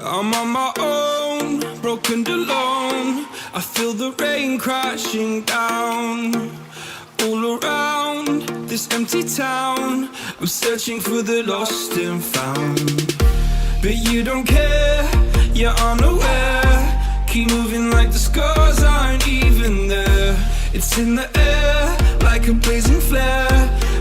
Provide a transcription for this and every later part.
I'm on my own, broken and alone. I feel the rain crashing down all around this empty town. I'm searching for the lost and found, but you don't care, you're unaware. Keep moving like the scars aren't even there. It's in the air like a blazing flare.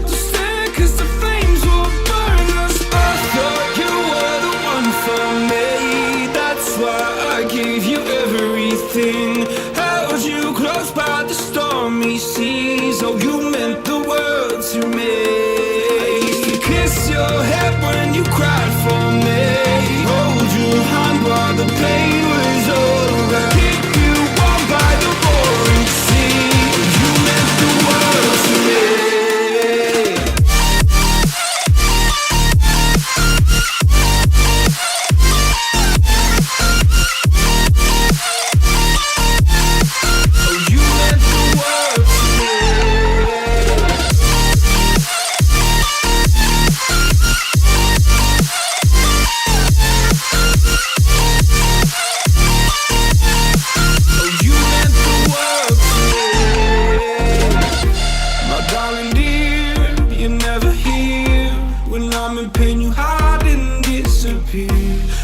Don't stare 'cause the flames will burn us. I thought you were the one for me, that's why I gave you everything. Held you close by the stormy seas. Oh, you meant the world to me. I used to kiss your head when you cried for me, hold your hand while the pain was over, keep you warm by the roaring sea. You meant the world to me.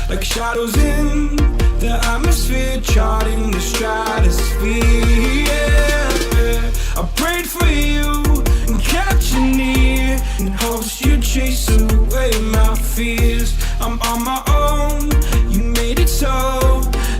Like shadows in the atmosphere, charting the stratosphere. Yeah. I prayed for you and kept you near, in hopes you'd chase away my fears. I'm on my own, you made it so,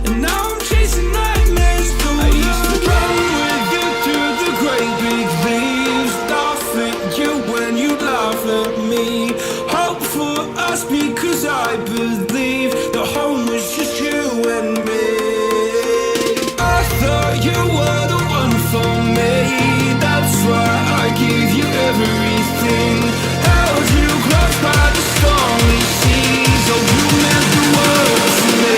and now I'm chasing nightmares through. I used to run with you through the great big leaves, laugh at you when you laugh at me. Hope for us because I believe the home was just you and me. I thought you were the one for me, that's why I gave you everything. Held you close by the stormy seas. Oh, you meant the world to me.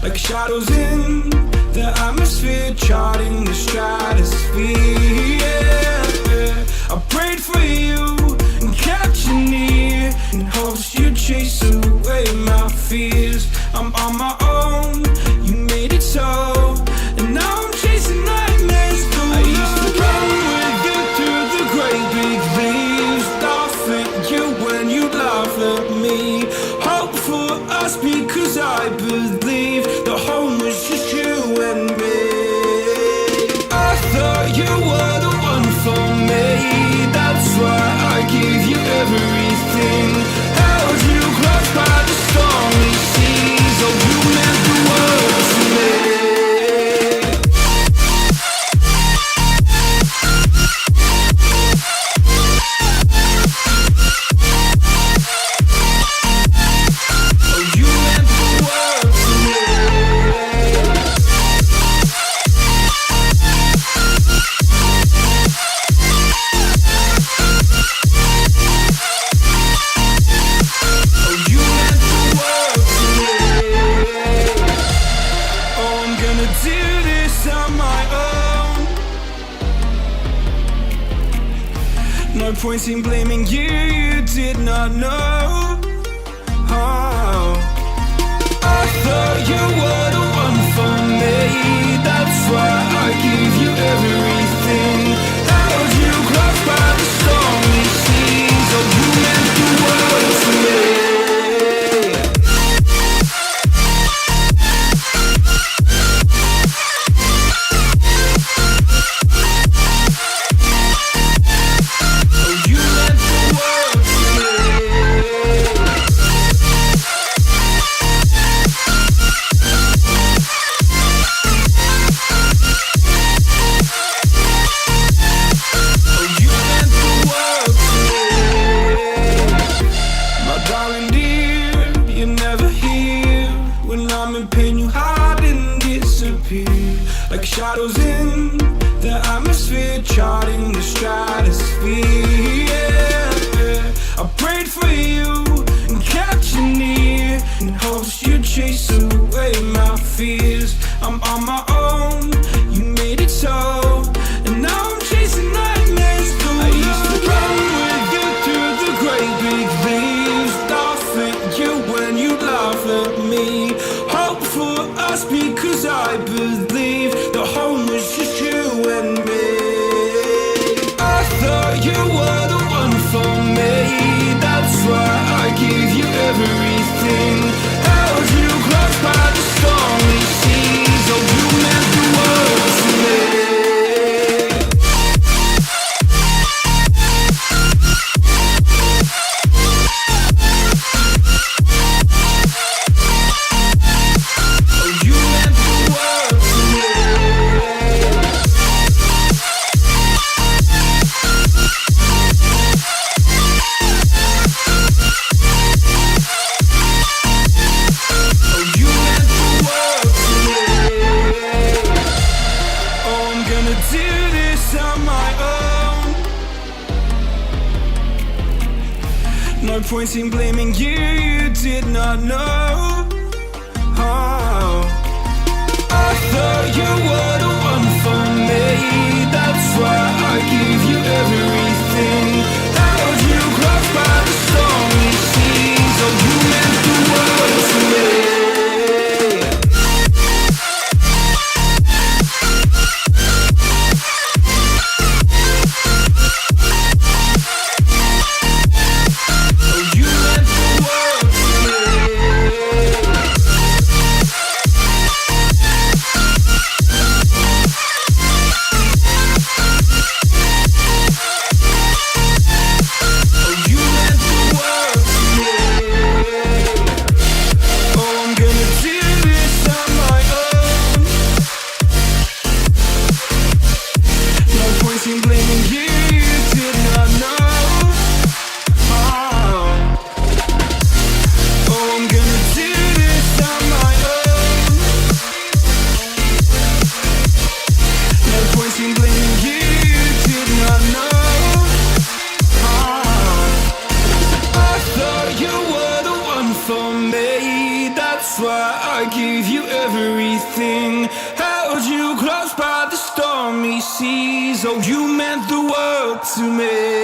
Like shadows in the atmosphere, charting the stratosphere. Yeah. I prayed for you and kept you near, in hopes you'd chase away my fears. I'm on my own, you made it so, and now I'm chasing nightmares through. I used to run with you through the great big leaves, laugh at you when you laugh at me. Hope for us because I believe the home was just you and me. I thought you were the one for me, that's why I gave you everything. Held you close by the stormy seas. Oh, you meant the world to me. No point in blaming you, you did not know. Oh. I thought you were the one for me, that's why I gave you everything. Held you close by the stormy seas. Oh, you meant the world to me. shadows in the atmosphere, charting the stratosphere. Yeah. I prayed for you and kept you near in hopes you'd chase away my fears. I'm on my own, you made it so, and now I'm chasing nightmares. I used to run with you through the great big leaves, laugh at you when you laugh at me. Hope for us because I believe the home was just you and me. I thought you were the one for me, that's why I gave you everything. Held you close by the stormy seas, oh you meant the world to me. No point in blaming you, you did not know. Oh. I thought you were the one for me, that's why I gave you everything. Held you close by the stormy seas, oh you meant the world to me. I gave you everything, held you close by the stormy seas, oh you meant the world to me.